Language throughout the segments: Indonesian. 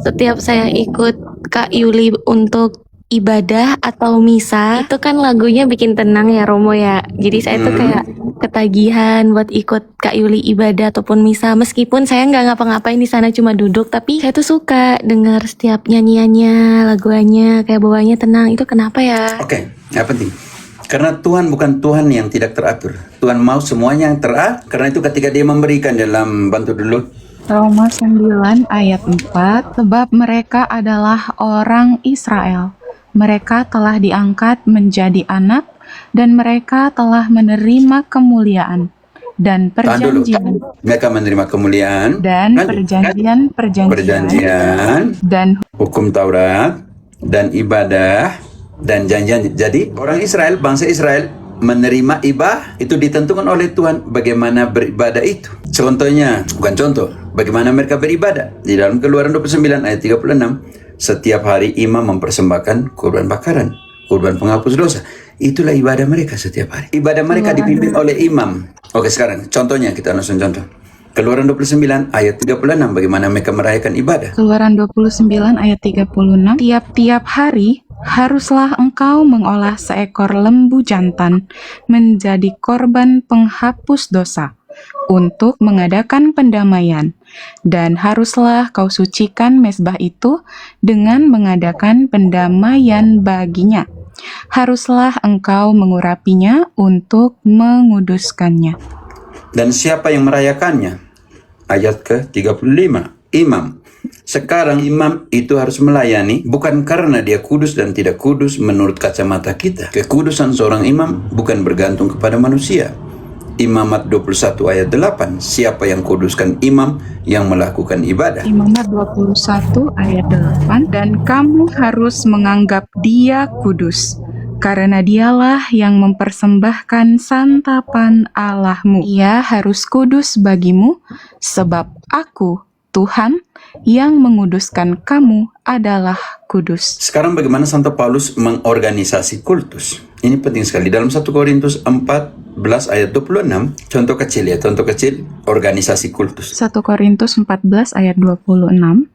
Setiap saya ikut Kak Yuli untuk ibadah atau misa, itu kan lagunya bikin tenang ya Romo ya. Jadi saya tuh kayak ketagihan buat ikut Kak Yuli ibadah ataupun misa. Meskipun saya nggak ngapa-ngapain di sana, cuma duduk, tapi saya tuh suka dengar setiap nyanyiannya, laguannya, kayak bawahnya tenang. Itu kenapa ya? Oke, nggak penting. Karena Tuhan bukan Tuhan yang tidak teratur. Tuhan mau semuanya yang teratur. Karena itu ketika dia memberikan dalam, bantu dulu, Roma 9 ayat 4, sebab mereka adalah orang Israel. Mereka telah diangkat menjadi anak, dan mereka telah menerima kemuliaan dan tahan dulu. perjanjian Mereka menerima kemuliaan dan lanjut. perjanjian dan hukum Taurat dan ibadah dan janjian. Jadi orang Israel, bangsa Israel menerima ibadah itu ditentukan oleh Tuhan bagaimana beribadah itu. Contohnya, bukan contoh, bagaimana mereka beribadah. Di dalam Keluaran 29 ayat 36, setiap hari imam mempersembahkan kurban bakaran, kurban penghapus dosa. Itulah ibadah mereka setiap hari. Ibadah mereka dipimpin oleh imam. Oke, sekarang contohnya kita langsung contoh. Keluaran 29 ayat 36, bagaimana mereka merayakan ibadah. Keluaran 29 ayat 36, tiap-tiap hari haruslah engkau mengolah seekor lembu jantan menjadi korban penghapus dosa untuk mengadakan pendamaian, dan haruslah kau sucikan mezbah itu dengan mengadakan pendamaian baginya. Haruslah engkau mengurapinya untuk menguduskannya. Dan siapa yang merayakannya? Ayat ke-35, imam. Sekarang imam itu harus melayani bukan karena dia kudus dan tidak kudus menurut kacamata kita. Kekudusan seorang imam bukan bergantung kepada manusia. Imamat 21 ayat 8, siapa yang kuduskan imam yang melakukan ibadah? Imamat 21 ayat 8, dan kamu harus menganggap dia kudus, karena dialah yang mempersembahkan santapan Allahmu. Ia harus kudus bagimu, sebab aku, Tuhan, yang menguduskan kamu adalah kudus. Sekarang bagaimana Santo Paulus mengorganisasi kultus? Ini penting sekali. Dalam 1 Korintus 14 ayat 26, contoh kecil ya, contoh kecil organisasi kultus. 1 Korintus 14 ayat 26.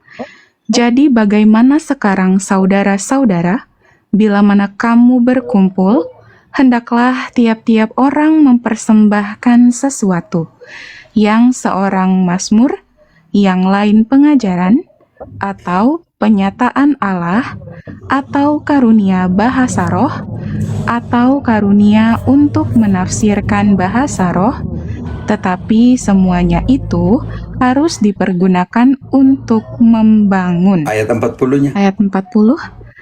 Jadi bagaimana sekarang saudara-saudara, bila mana kamu berkumpul, hendaklah tiap-tiap orang mempersembahkan sesuatu, yang seorang mazmur, yang lain pengajaran, atau penyataan Allah, atau karunia bahasa roh, atau karunia untuk menafsirkan bahasa roh, tetapi semuanya itu harus dipergunakan untuk membangun. Ayat 40-nya. Ayat 40,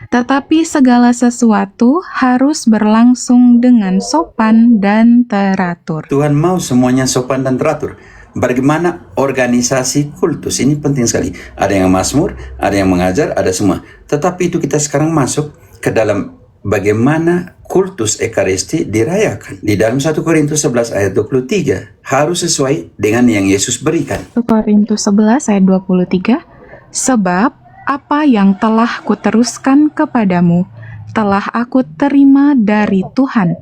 tetapi segala sesuatu harus berlangsung dengan sopan dan teratur. Tuhan mau semuanya sopan dan teratur. Bagaimana organisasi kultus? Ini penting sekali. Ada yang mazmur, ada yang mengajar, ada semua. Tetapi itu kita sekarang masuk ke dalam bagaimana kultus Ekaristi dirayakan. Di dalam 1 Korintus 11 ayat 23, harus sesuai dengan yang Yesus berikan. 1 Korintus 11 ayat 23, sebab apa yang telah kuteruskan kepadamu telah aku terima dari Tuhan,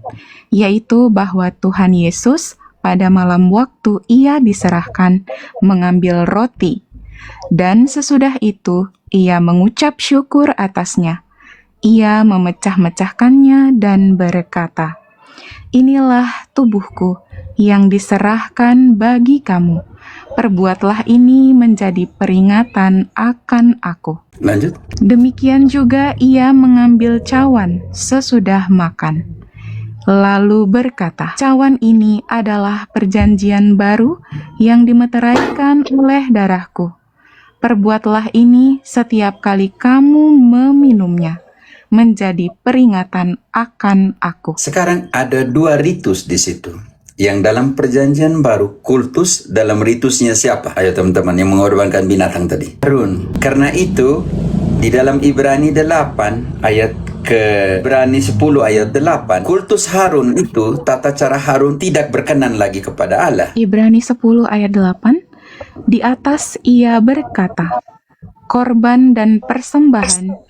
yaitu bahwa Tuhan Yesus pada malam waktu ia diserahkan mengambil roti, dan sesudah itu ia mengucap syukur atasnya. Ia memecah-mecahkannya dan berkata, inilah tubuhku yang diserahkan bagi kamu. Perbuatlah ini menjadi peringatan akan aku. Lanjut. Demikian juga ia mengambil cawan sesudah makan, lalu berkata, cawan ini adalah perjanjian baru yang dimeteraikan oleh darahku. Perbuatlah ini setiap kali kamu meminumnya, menjadi peringatan akan aku. Sekarang ada dua ritus di situ. Yang dalam perjanjian baru, kultus dalam ritusnya siapa? Ayo teman-teman yang mengorbankan binatang tadi. Harun. Karena itu, di dalam Ibrani 8 ayat ke Ibrani 10 ayat 8, kultus Harun itu, tata cara Harun tidak berkenan lagi kepada Allah. Ibrani 10 ayat 8, di atas ia berkata, korban dan persembahan,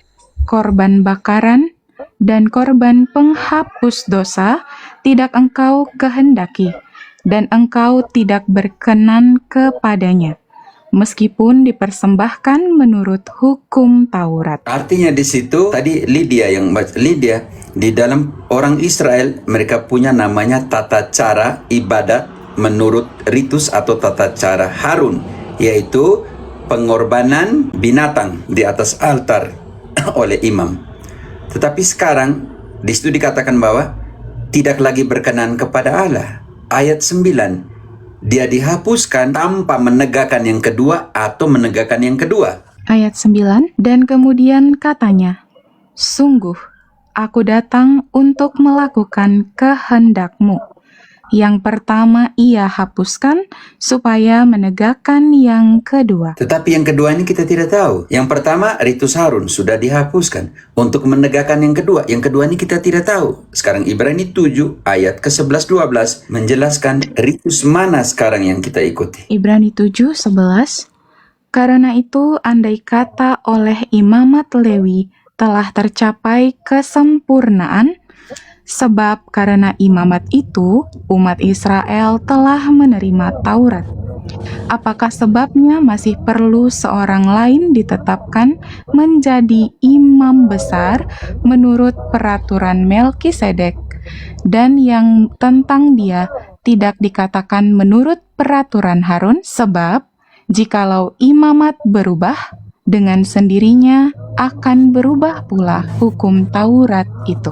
korban bakaran, dan korban penghapus dosa tidak engkau kehendaki, dan engkau tidak berkenan kepadanya. meskipun dipersembahkan menurut hukum Taurat. Artinya di situ tadi Lydia di dalam orang Israel mereka punya namanya tata cara ibadat menurut ritus atau tata cara Harun, yaitu pengorbanan binatang di atas altar oleh imam. Tetapi sekarang di situ dikatakan bahwa tidak lagi berkenan kepada Allah. Ayat 9, dia dihapuskan tanpa menegakkan yang kedua atau menegakkan yang kedua. Ayat 9, dan kemudian katanya, sungguh, aku datang untuk melakukan kehendak-Mu. Yang pertama ia hapuskan supaya menegakkan yang kedua. Tetapi yang kedua ini kita tidak tahu. Yang pertama, ritus Harun sudah dihapuskan untuk menegakkan yang kedua. Yang kedua ini kita tidak tahu. Sekarang Ibrani 7 ayat ke-11-12 menjelaskan ritus mana sekarang yang kita ikuti. Ibrani 7:11, karena itu andai kata oleh imamat Lewi telah tercapai kesempurnaan, sebab karena imamat itu umat Israel telah menerima Taurat. Apakah sebabnya masih perlu seorang lain ditetapkan menjadi imam besar menurut peraturan Melkisedek, dan yang tentang dia tidak dikatakan menurut peraturan Harun? Sebab jikalau imamat berubah, dengan sendirinya akan berubah pula hukum Taurat itu.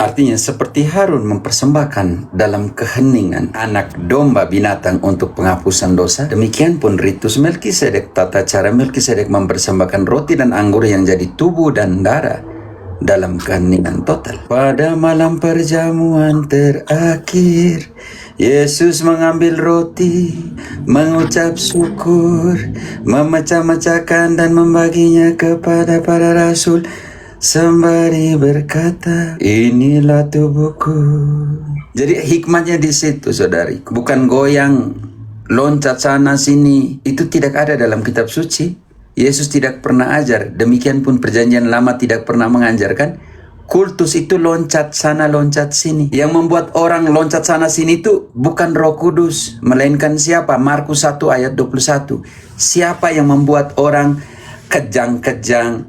Artinya seperti Harun mempersembahkan dalam keheningan anak domba binatang untuk penghapusan dosa, demikian pun ritus Melkisedek, tata cara Melkisedek mempersembahkan roti dan anggur yang jadi tubuh dan darah dalam keheningan total. Pada malam perjamuan terakhir, Yesus mengambil roti, mengucap syukur, memecah-mecahkan dan membaginya kepada para rasul, sembari berkata, inilah tubuhku. Jadi hikmatnya di situ, saudari. Bukan goyang, loncat sana sini. Itu tidak ada dalam kitab suci. Yesus tidak pernah ajar. Demikian pun perjanjian lama tidak pernah mengajarkan. Kultus itu loncat sana, loncat sini. Yang membuat orang loncat sana sini itu bukan Roh Kudus, melainkan siapa? Markus 1 ayat 21. Siapa yang membuat orang kejang-kejang,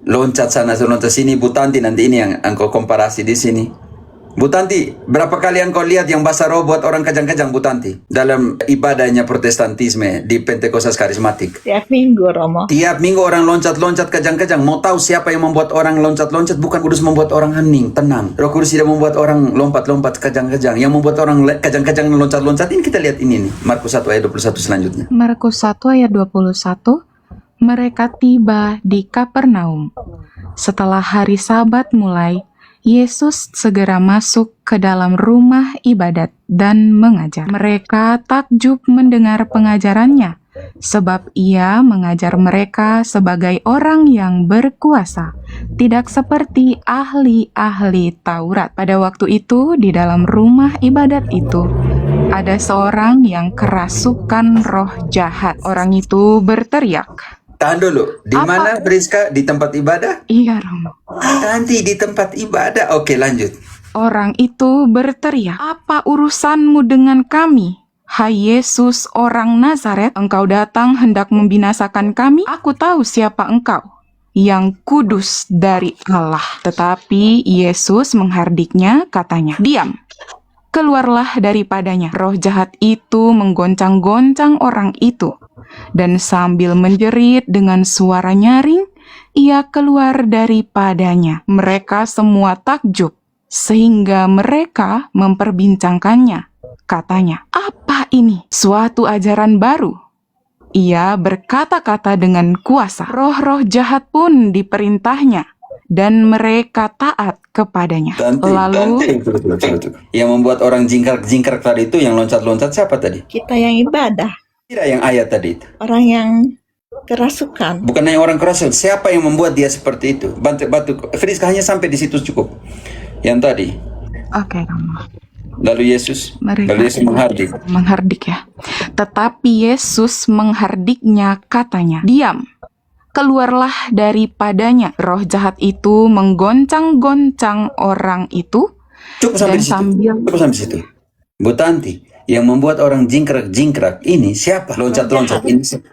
loncat sana, loncat sini? Bu Tanti, nanti ini yang engkau komparasi di sini. Bu Tanti, berapa kali engkau lihat yang bahasa roh buat orang kejang-kejang, Bu Tanti? Dalam ibadahnya Protestantisme di Pentekostas Karismatik. Tiap minggu, Romo. Tiap minggu orang loncat-loncat kejang-kejang. Mau tahu siapa yang membuat orang loncat-loncat? Bukan Kudus membuat orang hening, tenang. Roh Kudus tidak membuat orang lompat-lompat kejang-kejang. Yang membuat orang kejang-kejang loncat-loncat, ini kita lihat ini nih. Markus 1 ayat 21 selanjutnya. Markus 1 ayat 21, mereka tiba di Kapernaum. Setelah hari Sabat mulai, Yesus segera masuk ke dalam rumah ibadat dan mengajar. Mereka takjub mendengar pengajarannya, sebab ia mengajar mereka sebagai orang yang berkuasa, tidak seperti ahli-ahli Taurat. Pada waktu itu, di dalam rumah ibadat itu, ada seorang yang kerasukan roh jahat. Orang itu berteriak, Tahan dulu. Di Apa? mana, Priska? Di tempat ibadah? "Iya, Romo." Tanti, di tempat ibadah. Oke, lanjut. Orang itu berteriak, "Apa urusanmu dengan kami? Hai Yesus, orang Nazaret, engkau datang hendak membinasakan kami? Aku tahu siapa engkau, yang kudus dari Allah." Tetapi Yesus menghardiknya, katanya, "Diam, keluarlah daripadanya." Roh jahat itu menggoncang-goncang orang itu, dan sambil menjerit dengan suara nyaring, ia keluar daripadanya. Mereka semua takjub, sehingga mereka memperbincangkannya. Katanya, "Apa ini? Suatu ajaran baru." Ia berkata-kata dengan kuasa. Roh-roh jahat pun diperintahnya, dan mereka taat kepadanya. Lalu, yang membuat orang jingkrak tadi itu, yang loncat-loncat siapa tadi? Kita yang ibadah. Tidak yang ayat tadi itu. Orang yang kerasukan. Bukan hanya orang kerasukan. Siapa yang membuat dia seperti itu? Batu. Friska, hanya sampai di situ cukup. Yang tadi. oke, Romo. Lalu Yesus menghardik. Menghardik ya. Tetapi Yesus menghardiknya, katanya, "Diam, keluarlah daripadanya." Roh jahat itu menggoncang-goncang orang itu, Cukup sampai dan di situ. sambil Cukup sampai situ. Bu Tanti, Yang membuat orang jingkrak-jingkrak ini siapa? Loncat-loncat ini siapa?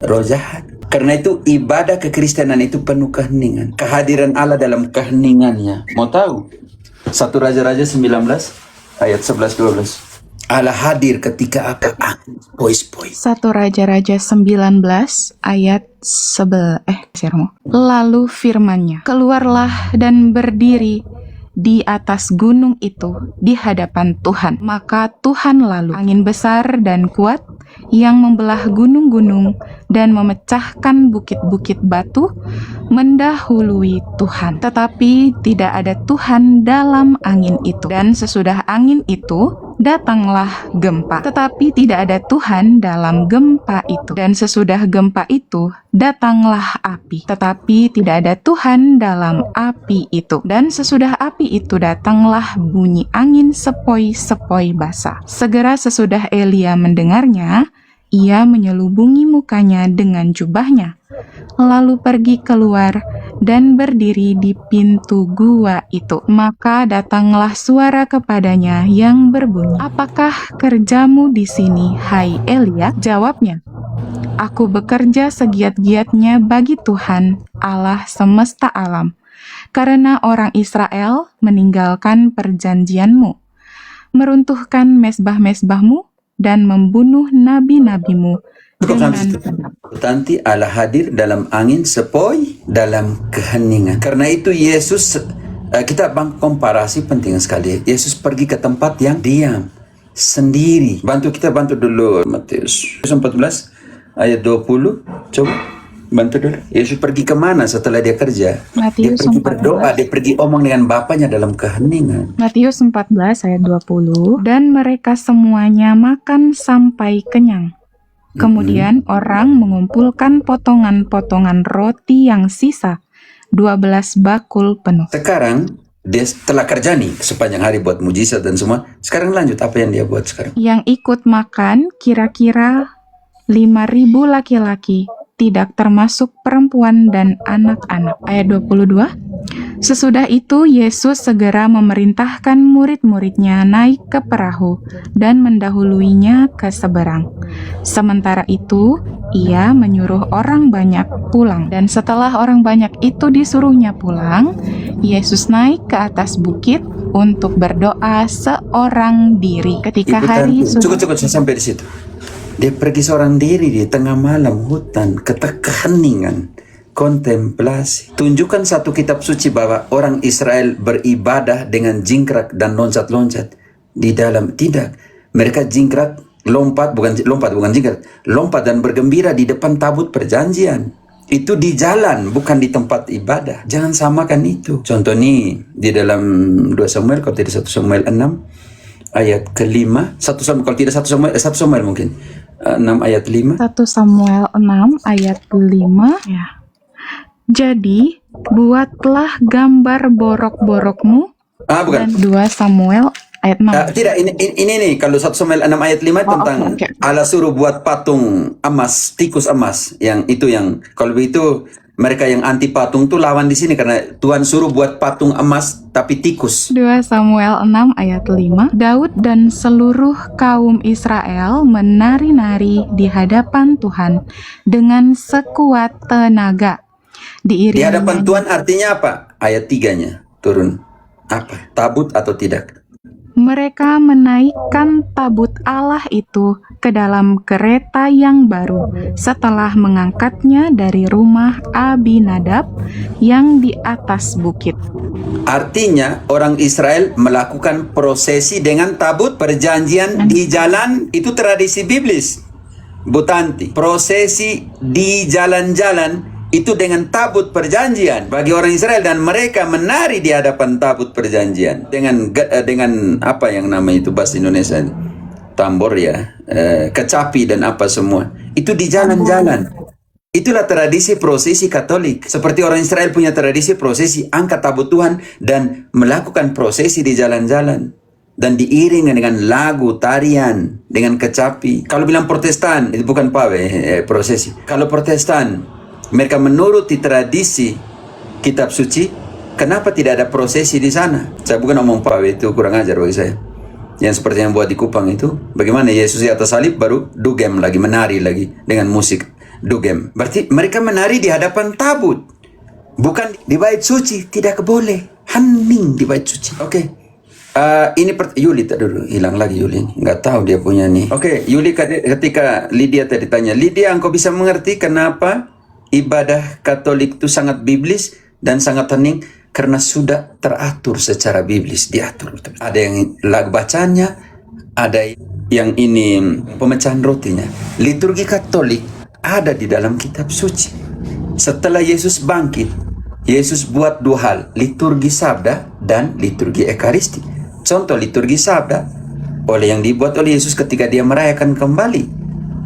Roh jahat. Karena itu ibadah kekristenan itu penuh keheningan. Kehadiran Allah dalam keheningannya. Mau tahu? 1 Raja-Raja 19 ayat 11-12. Allah hadir ketika apa? Pois-pois. 1 Raja-Raja 19 ayat 11. Lalu firman-Nya, keluarlah dan berdiri di atas gunung itu di hadapan Tuhan. Maka Tuhan lalu angin besar dan kuat yang membelah gunung-gunung dan memecahkan bukit-bukit batu mendahului Tuhan. Tetapi tidak ada Tuhan dalam angin itu. Dan sesudah angin itu datanglah gempa. Tetapi tidak ada Tuhan dalam gempa itu. Dan sesudah gempa itu datanglah api. Tetapi tidak ada Tuhan dalam api itu. Dan sesudah api itu datanglah bunyi angin sepoi-sepoi basah. Segera sesudah Elia mendengarnya, ia menyelubungi mukanya dengan jubahnya, lalu pergi keluar dan berdiri di pintu gua itu. Maka datanglah suara kepadanya yang berbunyi, apakah kerjamu di sini, hai Elia? Jawabnya, aku bekerja segiat-giatnya bagi Tuhan, Allah semesta alam, karena orang Israel meninggalkan perjanjianmu, meruntuhkan mezbah-mezbahmu, dan membunuh nabi-nabimu dengan Tanti Allah hadir dalam angin sepoi, dalam keheningan. Karena itu Yesus, kita komparasi penting sekali. Yesus pergi ke tempat yang diam, sendiri. Kita bantu dulu Matius 14 ayat 20. Coba bantu dulu. Yesus pergi kemana setelah dia kerja? Dia Matius pergi 14. berdoa, dia pergi omong dengan Bapaknya dalam keheningan. Matius 14 ayat 20. Dan mereka semuanya makan sampai kenyang. Kemudian orang mengumpulkan potongan-potongan roti yang sisa, 12 bakul penuh. Sekarang dia telah kerja nih sepanjang hari buat mujizat dan semua. Sekarang lanjut, apa yang dia buat sekarang? Yang ikut makan kira-kira 5.000 laki-laki, tidak termasuk perempuan dan anak-anak. Ayat 22. Sesudah itu Yesus segera memerintahkan murid-muridnya naik ke perahu dan mendahuluinya ke seberang. Sementara itu, ia menyuruh orang banyak pulang. Dan setelah orang banyak itu disuruhnya pulang, Yesus naik ke atas bukit untuk berdoa seorang diri. Ketika hari sudah... Cukup, saya sampai di situ. Dia pergi seorang diri di tengah malam hutan, keheningan, kontemplasi. Tunjukkan satu kitab suci bahwa orang Israel beribadah dengan jingkrak dan loncat-loncat di dalam. Tidak, mereka jingkrak, lompat bukan jingkrak, lompat dan bergembira di depan tabut perjanjian. Itu di jalan, bukan di tempat ibadah. Jangan samakan itu. Contoh nih di dalam 2 Samuel, kalau tidak 1 Samuel 6 ayat ke-5, 1 Samuel, kalau tidak 1 Samuel mungkin 6 ayat 5. 1 Samuel 6 ayat 5 ya. Jadi buatlah gambar borok-borokmu. Bukan. Dan 2 Samuel ayat 6. Tidak, ini nih kalau 1 Samuel 6 ayat 5 tentang okay. Allah suruh buat patung emas, tikus emas. Yang itu yang kalau begitu mereka yang anti patung tuh lawan di sini karena Tuhan suruh buat patung emas tapi tikus. 2 Samuel 6 ayat 5. Daud dan seluruh kaum Israel menari-nari di hadapan Tuhan dengan sekuat tenaga. Di hadapan Tuhan artinya apa? Ayat 3-nya turun. Apa? Tabut atau tidak? Mereka menaikkan tabut Allah itu ke dalam kereta yang baru setelah mengangkatnya dari rumah Abinadab yang di atas bukit. Artinya orang Israel melakukan prosesi dengan tabut perjanjian di jalan. Itu tradisi biblis, Bu Tanti. Prosesi di jalan-jalan itu dengan tabut perjanjian bagi orang Israel, dan mereka menari di hadapan tabut perjanjian dengan apa yang nama itu bahasa Indonesia, tambor ya, kecapi dan apa semua. Itu di jalan-jalan. Itulah tradisi prosesi Katolik. Seperti orang Israel punya tradisi prosesi angkat tabut Tuhan dan melakukan prosesi di jalan-jalan dan diiring dengan lagu, tarian, dengan kecapi. Kalau bilang Protestan itu bukan prosesi. Kalau Protestan mereka menuruti tradisi kitab suci, kenapa tidak ada prosesi di sana? Saya bukan ngomong pawe, itu kurang ajar bagi saya. Yang seperti yang buat di Kupang itu. Bagaimana Yesus di atas salib baru dugem lagi, menari lagi dengan musik dugem. Berarti mereka menari di hadapan tabut. Bukan di bait suci, tidak boleh. Hening di bait suci. Oke. Ini Yuli tak dulu, hilang lagi Yuli. Nggak tahu dia punya nih. Oke, Yuli ketika Lydia tadi tanya, Lydia engkau bisa mengerti kenapa ibadah Katolik itu sangat biblis dan sangat hening? Karena sudah teratur secara biblis, diatur. Ada yang lagu bacanya, ada yang ini pemecahan rotinya. Liturgi Katolik ada di dalam kitab suci. Setelah Yesus bangkit, Yesus buat dua hal, liturgi sabda dan liturgi ekaristi. Contoh liturgi sabda yang dibuat oleh Yesus ketika dia merayakan kembali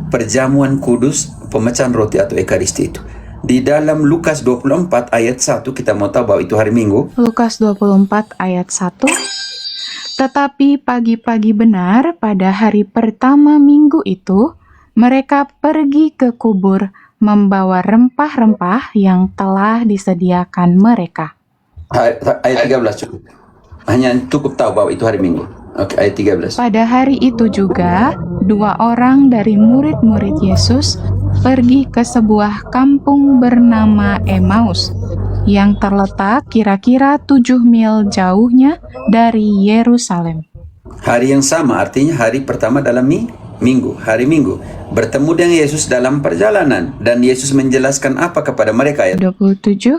perjamuan kudus, pemecahan roti atau ekaristi itu. Di dalam Lukas 24 ayat 1 kita mau tahu bahwa itu hari Minggu. Lukas 24 ayat 1. Tetapi pagi-pagi benar pada hari pertama minggu itu, mereka pergi ke kubur membawa rempah-rempah yang telah disediakan mereka. Ayat 13 cukup. Hanya cukup tahu bahwa itu hari Minggu. Oke, ayat 13. Pada hari itu juga, 2 orang dari murid-murid Yesus pergi ke sebuah kampung bernama Emmaus yang terletak kira-kira 7 mil jauhnya dari Yerusalem. Hari yang sama artinya hari pertama dalam minggu, hari Minggu. Bertemu dengan Yesus dalam perjalanan dan Yesus menjelaskan apa kepada mereka ayat 27.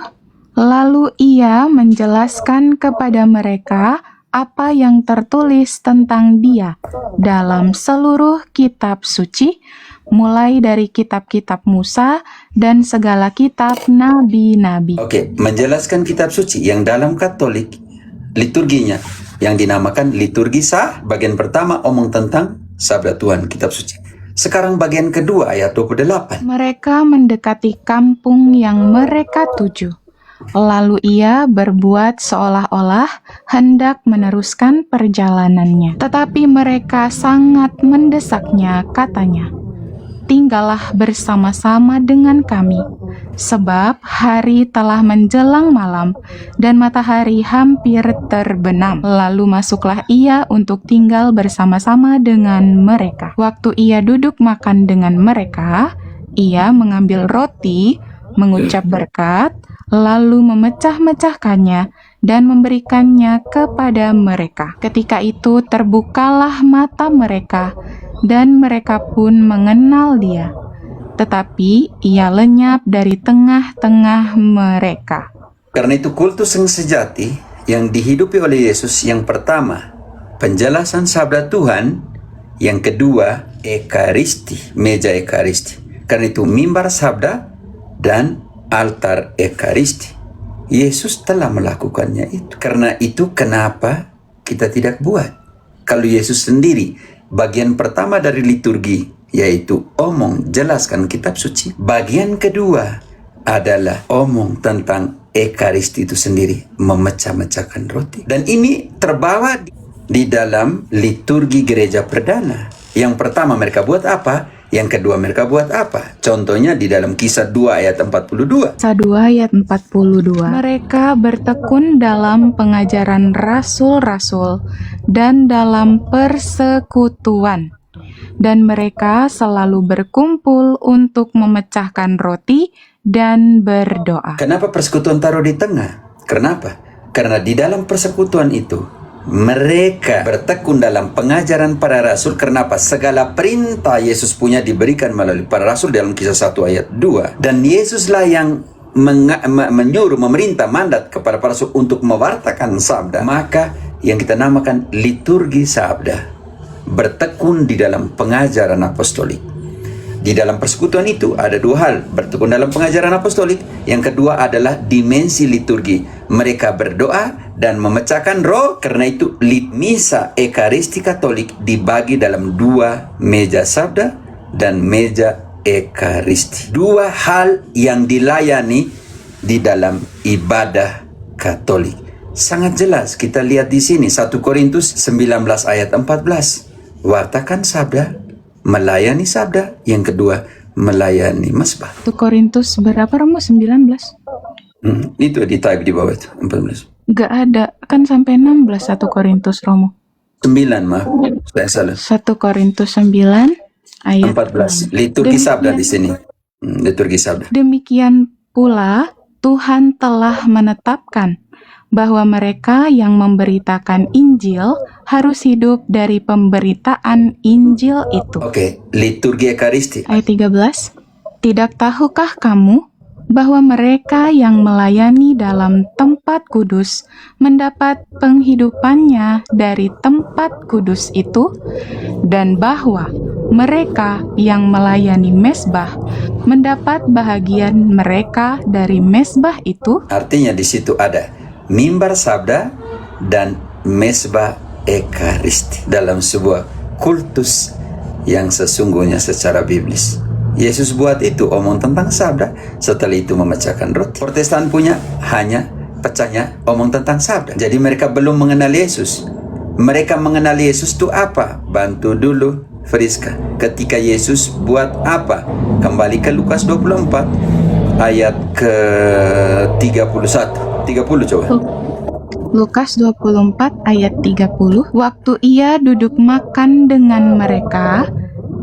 Lalu ia menjelaskan kepada mereka apa yang tertulis tentang dia dalam seluruh kitab suci, mulai dari kitab-kitab Musa dan segala kitab nabi-nabi. Oke, menjelaskan kitab suci yang dalam Katolik liturginya yang dinamakan liturgi sah. Bagian pertama omong tentang sabda Tuhan, kitab suci. Sekarang bagian kedua ayat 28. Mereka mendekati kampung yang mereka tuju. Lalu ia berbuat seolah-olah hendak meneruskan perjalanannya. Tetapi mereka sangat mendesaknya, katanya, "Tinggallah bersama-sama dengan kami, sebab hari telah menjelang malam dan matahari hampir terbenam." Lalu masuklah ia untuk tinggal bersama-sama dengan mereka. Waktu ia duduk makan dengan mereka, ia mengambil roti, mengucap berkat, lalu memecah-mecahkannya dan memberikannya kepada mereka. Ketika itu terbukalah mata mereka, dan mereka pun mengenal dia. Tetapi ia lenyap dari tengah-tengah mereka. Karena itu kultus yang sejati yang dihidupi oleh Yesus, yang pertama penjelasan sabda Tuhan, yang kedua ekaristi, meja ekaristi. Karena itu mimbar sabda dan altar ekaristi. Yesus telah melakukannya itu. Karena itu kenapa kita tidak buat? Kalau Yesus sendiri, bagian pertama dari liturgi yaitu omong jelaskan kitab suci. Bagian kedua adalah omong tentang ekaristi itu sendiri, memecah-mecahkan roti. Dan ini terbawa di dalam liturgi gereja perdana. Yang pertama mereka buat apa? Yang kedua mereka buat apa? Contohnya di dalam Kisah 2 ayat 42. Kisah 2 ayat 42. Mereka bertekun dalam pengajaran rasul-rasul dan dalam persekutuan. Dan mereka selalu berkumpul untuk memecahkan roti dan berdoa. Kenapa persekutuan taruh di tengah? Kenapa? Karena di dalam persekutuan itu mereka bertekun dalam pengajaran para rasul. Kenapa? Segala perintah Yesus punya diberikan melalui para rasul dalam Kisah 1 ayat 2. Dan Yesuslah yang menyuruh, memerintah, mandat kepada para rasul untuk mewartakan sabda. Maka yang kita namakan liturgi sabda, bertekun di dalam pengajaran apostolik. Di dalam persekutuan itu ada dua hal, bertekun dalam pengajaran apostolik. Yang kedua adalah dimensi liturgi. Mereka berdoa dan memecahkan roh. Karena itu misa ekaristi Katolik dibagi dalam dua, meja sabda dan meja ekaristi. Dua hal yang dilayani di dalam ibadah Katolik. Sangat jelas kita lihat di sini 1 Korintus 19 ayat 14. Wartakan sabda, melayani sabda. Yang kedua, melayani mazbah. 1 Korintus berapa, Romo? 19? Itu di type di bawah itu, 14. Gak ada, kan sampai 16 1 Korintus, Romo. 9, maaf. Saya salah. 1 Korintus 9 ayat 14. Liturgi sabda di sini. Liturgi sabda. Demikian pula Tuhan telah menetapkan bahwa mereka yang memberitakan Injil harus hidup dari pemberitaan Injil itu. Oke, liturgi Ekaristi. Ayat 13. Tidak tahukah kamu bahwa mereka yang melayani dalam tempat kudus mendapat penghidupannya dari tempat kudus itu, dan bahwa mereka yang melayani mezbah mendapat bahagian mereka dari mezbah itu? Artinya di situ ada mimbar sabda dan mezbah Ekaristi dalam sebuah kultus yang sesungguhnya secara biblis. Yesus buat itu, omong tentang sabda, setelah itu memecahkan roti. Protestan punya hanya pecahnya omong tentang sabda. Jadi mereka belum mengenal Yesus. Mereka mengenal Yesus itu apa? Bantu dulu Friska. Ketika Yesus buat apa? Kembali ke Lukas 24 ayat ke 31. 30 coba. Lukas 24 ayat 30. Waktu ia duduk makan dengan mereka,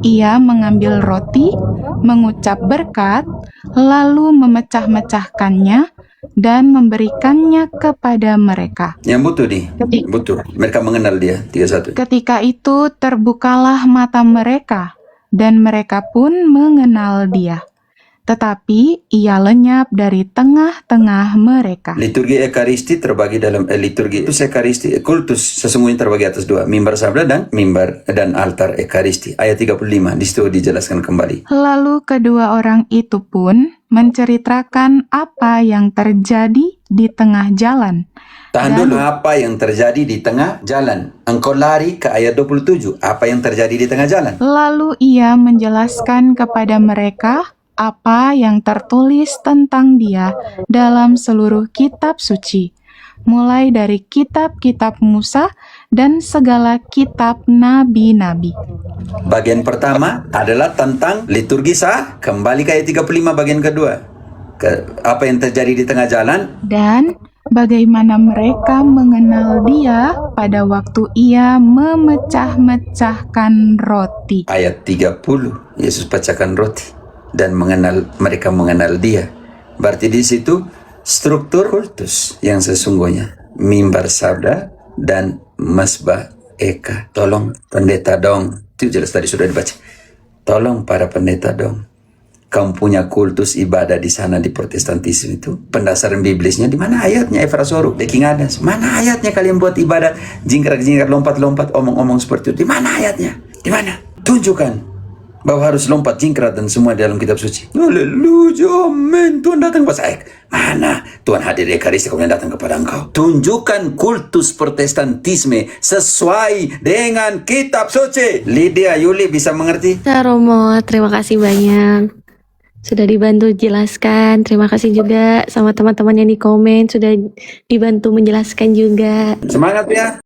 ia mengambil roti, mengucap berkat, lalu memecah-mecahkannya dan memberikannya kepada mereka. Yang butuh nih. Butuh. Mereka mengenal dia. 31. Ketika itu terbukalah mata mereka, dan mereka pun mengenal dia. Tetapi ia lenyap dari tengah-tengah mereka. Liturgi Ekaristi terbagi dalam liturgi Ekaristi, kultus sesungguhnya terbagi atas dua, mimbar sabda dan mimbar dan altar Ekaristi. Ayat 35 di situ dijelaskan kembali. Lalu kedua orang itu pun menceritakan apa yang terjadi di tengah jalan. Tahan dulu, apa yang terjadi di tengah jalan? Engkau lari ke ayat 27. Apa yang terjadi di tengah jalan? Lalu ia menjelaskan kepada mereka apa yang tertulis tentang dia dalam seluruh kitab suci, mulai dari kitab-kitab Musa dan segala kitab nabi-nabi. Bagian pertama adalah tentang liturgi sah. Kembali ke ayat 35 bagian kedua. Apa yang terjadi di tengah jalan? Dan bagaimana mereka mengenal dia pada waktu ia memecah-mecahkan roti. Ayat 30, Yesus pecahkan roti dan mereka mengenal dia. Berarti di situ struktur kultus yang sesungguhnya, mimbar sabda dan mezbah eka. Tolong pendeta dong, itu jelas tadi sudah dibaca. Tolong para pendeta dong, kamu punya kultus ibadah di sana di Protestantisme itu, pendasaran biblisnya di mana ayatnya? Efrasoru, deking ada. Mana ayatnya kalian buat ibadah jingkrak-jingkrak, lompat-lompat, omong-omong seperti itu? Di mana ayatnya? Di mana? Tunjukkan bahwa harus lompat, jingkrak dan semua dalam kitab suci. Haleluya, amin. Tuhan datang kepada saya. Mana? Tuhan hadir di Ekaristi, kemudian datang kepada engkau. Tunjukkan kultus Protestantisme sesuai dengan kitab suci. Lydia, Yuli bisa mengerti? Kak Romo, terima kasih banyak. Sudah dibantu jelaskan. Terima kasih juga sama teman-teman yang di komen. Sudah dibantu menjelaskan juga. Semangat ya.